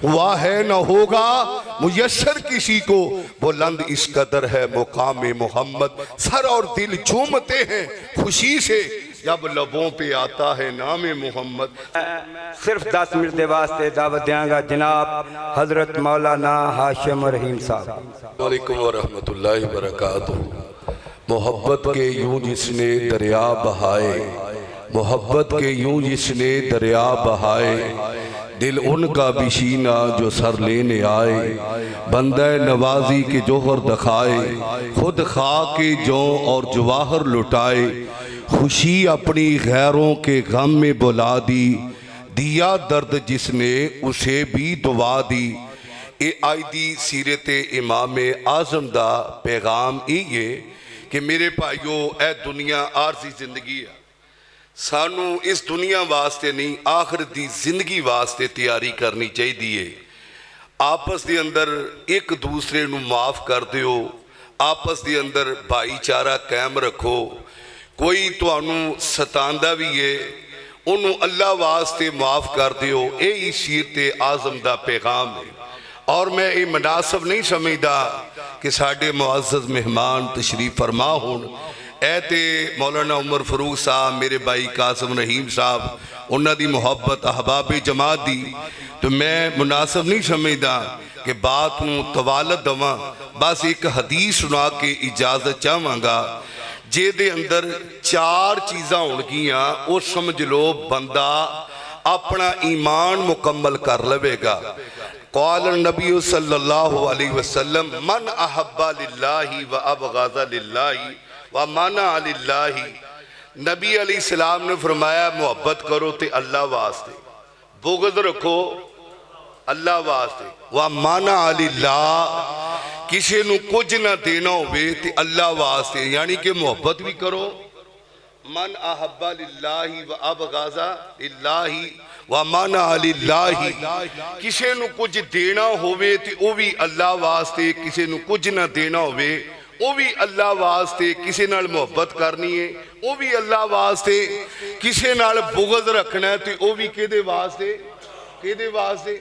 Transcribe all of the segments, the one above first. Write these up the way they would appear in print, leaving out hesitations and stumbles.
हुआ है न होगा मुयस्सर किसी को, बुलंद इस कदर है मुकाम मोहम्मद। सर और दिल झूमते हैं खुशी से जब लबों पे आता है नाम मोहम्मद। सिर्फ 10 मिनट के वास्ते दावत देंगा जनाब हजरत मौलाना हाशिम रहीम साहब। वालेकुम वरहमतुल्लाहि वबरकातुहू। मोहब्बत के यूं जिसने दरिया बहाए, मोहब्बत के यूं जिसने दरिया बहाए, दिल उनका बिशीना जो सर लेने आए, बंदा नवाजी के जोहर दिखाए, खुद खा के जो और जवाहर लुटाए, खुशी अपनी गैरों के गम में बुला दी, दिया दर्द जिसने उसे भी दुआ दी। ये आज दी सीरत इमाम आजम दा पैगाम ये कि मेरे भाईओ ए दुनिया आरजी जिंदगी है, सानू इस दुनिया वास्ते नहीं आखिरत दी जिंदगी वास्ते तैयारी करनी चाहिए। आपस के अंदर एक दूसरे नू माफ़ कर दियो, आपस के अंदर भाईचारा कायम रखो। कोई तुहानू सतांदा भी है उन्होंने अल्लाह वास्ते माफ़ कर दियो। यही सीरत आजम दा पैगाम है। और मैं ये मुनासिब नहीं समझदा कि साडे मुअज़्ज़ज़ मेहमान तशरीफ फरमा होन। ऐ ते मौलाना उमर फरूक साहब, मेरे भाई कासिम रहीम साहब, उन्हां दी मुहब्बत अहबाब जमात दी, तो मैं मुनासिब नहीं समझदा कि बात नूं तवालत दवां। बस एक हदीस सुना के इजाजत चाहांगा। जेदे अंदर 4 चीज़ां होणगियां वो समझ लो बंदा अपना ईमान मुकम्मल कर लवेगा। क़ाल नबी सल्लल्लाहु अलैहि वसल्लम मन अहब्बा लिल्लाहि व अबग़ज़ा लिल्लाहि व मना लिल्लाहि। नबी अलैहिस्सलाम ने फरमाया मोहब्बत करो तो अल्लाह वास्ते, बुग़्ज़ रखो अल्लाह वास्ते, व मना लिल्लाह किसी नू कुछ ना देना होवे ते अल्लाह वास्ते, यानी कि मोहब्बत भी करो। मन अहब्बा लिल्लाहि व अबग़ज़ा लिल्लाहि व मना लिल्लाहि, किसी नू कुछ देना होवे ते वो भी अल्लाह वास्ते, किसी नू कुछ ना देना होवे वो भी अल्लाह वास्ते, किसी नाल मोहब्बत करनी है वो भी अल्लाह वास्ते, किसी नाल बुग़्ज़ रखना है तो वो भी किहदे वास्ते, किहदे वास्ते।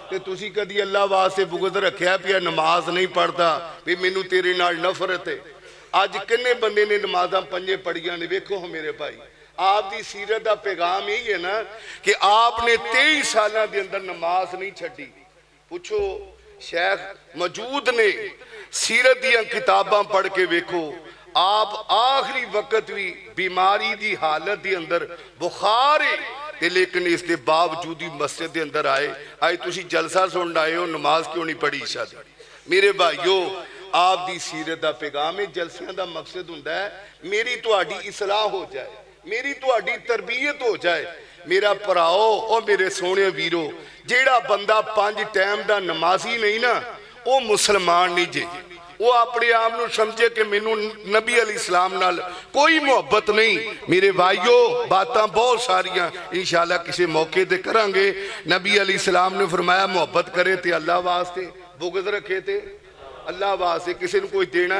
ते तुसी कदी अल्लाह वास्ते बुग़्ज़ रखिया पिया नमाज नहीं पढ़ता भी मैनू तेरे नाल नफरत है। अज किन्ने बंदे ने नमाज़ां पंजे पढ़ियां ने, वेखो हो मेरे भाई। आपकी सीरत का पैगाम यही है ना कि आपने 23 सालों के अंदर नमाज नहीं छड़ी। पूछो शेख मौजूद ने, सीरत दियां किताबां पढ़ के वेखो। आप आखिरी वक्त भी बीमारी की हालत के अंदर बुखार है ते लेकिन इसके बावजूद ही मस्जिद के अंदर आए। अज तुसी जलसा सुन आए हो, नमाज क्यों नहीं पढ़ी ईशा दी? मेरे भाईओ आप दी सीरत का पैगाम है। जलसियां का मकसद हुंदा है मेरी तुहाडी इसलाह हो जाए, मेरी तुहाडी तरबियत हो जाए। मेरा भराओ और मेरे सोने वीरो, जेड़ा बंदा 5 टाइम का नमाजी नहीं ना वो मुसलमान नहीं जे। वो अपने आप को समझे कि मैनू नबी अलैहिस्सलाम नाल कोई मोहब्बत नहीं। मेरे भाईओ बातां बहुत सारियां इंशाअल्लाह किसी मौके ते करांगे। नबी अलैहिस्सलाम ने फरमाया मोहब्बत करे तो अल्लाह वास्ते, बुग़्ज़ रखे तो अल्लाह वास्ते, किसी को कोई देना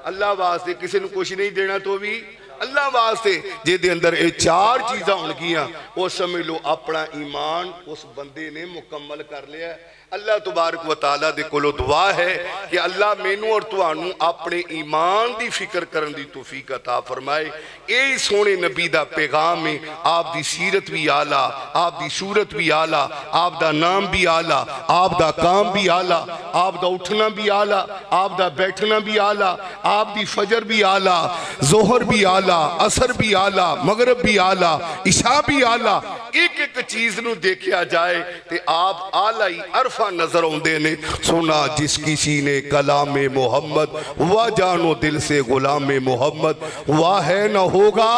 अल्लाह वास्ते, किसी को कुछ नहीं देना तो भी अल्लाह वास्ते। जिहदे अंदर ये 4 चीज़ां होणगियां वो समझ लो अपना ईमान उस बंदे ने मुकम्मल कर लिया। अल्लाह तबारक व तआला दे कोलों दुआ है कि अल्लाह मैनू और तुहानू अपने ईमान की फिक्र करने की तौफीक अता फरमाए। यही सोने नबी का पैगाम है। आप दी सीरत भी आला, आप दी सूरत भी आला, आप दा नाम भी आला, आप दा काम भी आला, आप दा उठना भी आला, आप दा बैठना भी आला, आप दी फजर भी आला, जोहर भी आला, असर भी आला, मगरब भी आला, इशा भी आला। एक एक चीज़ नू देखा जाए तो आप आला ही अरफा नजर आते ने। सुना जिस किसी ने कलाम मोहम्मद, वह जानो दिल से गुलाम मोहम्मद। वह है न होगा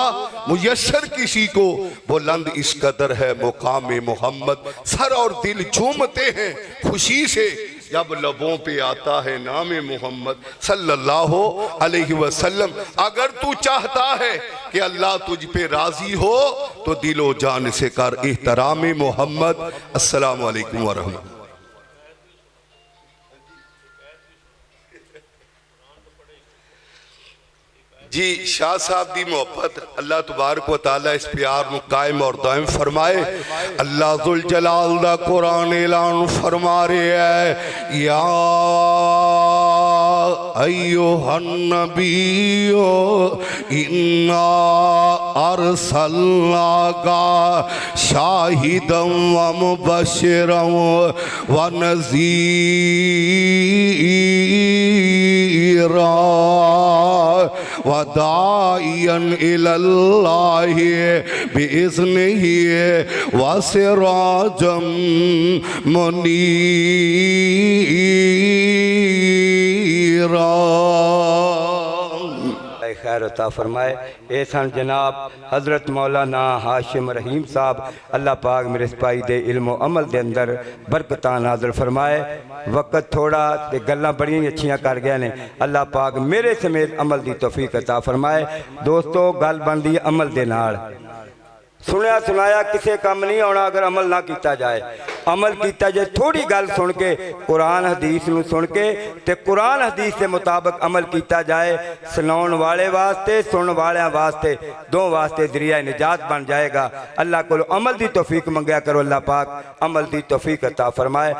मुयस्सर किसी को, बुलंद इस कदर है मुकाम मोहम्मद। सर और दिल झूमते हैं खुशी से जब लबों पे आता है नाम मोहम्मद सल्लल्लाहु अलैहि वसल्लम। अगर तू चाहता है कि अल्लाह तुझ पे राजी हो तो दिलो जान से कर एहतराम मोहम्मद। अस्सलाम वालेकुम व रहमतुल्लाह। जी शाह साहब दी मोहब्बत अल्लाह तबारक व तआला इस प्यार नू कायम और दायम फरमाए। अल्लाह जुल जलाल दा कुरान ऐलान फरमा रहा है, या अय्युहन नबियो इन्ना अरसलनाका शाहिदम व मुबश्शिरम व नज़ीरा वदाइयन इलल्लाहि बिइज़्निहि वसिराजम मुनीरा। खैर अता फरमाए। ए सन जनाब हज़रत मौलाना हाशिम रहीम साहब, अल्लाह पाक मेरे सिपाही दे इल्म अमल दे अंदर बरकतां नाज़िल फरमाए। वक्त थोड़ा ते गल्लां बड़ियां अच्छियां कर गए ने, अल्लाह पाक मेरे समेत अमल दी तौफीक अता फरमाए। दोस्तों गल बनदी है अमल दे नाल। सुनिया सुनाया किसे काम नहीं आना अगर अमल ना किया जाए। अमल किया जाए थोड़ी गल सुन के, कुरान हदीस नूं सुन के ते कुरान हदीस के मुताबिक अमल किया जाए, सुनाउण वाले वास्ते सुन वालियां वास्ते दो वास्ते जरिया निजात बन जाएगा। अल्लाह को अमल की तौफीक मंगया करो, अल्लाह पाक अमल की तौफीक अता फरमाए।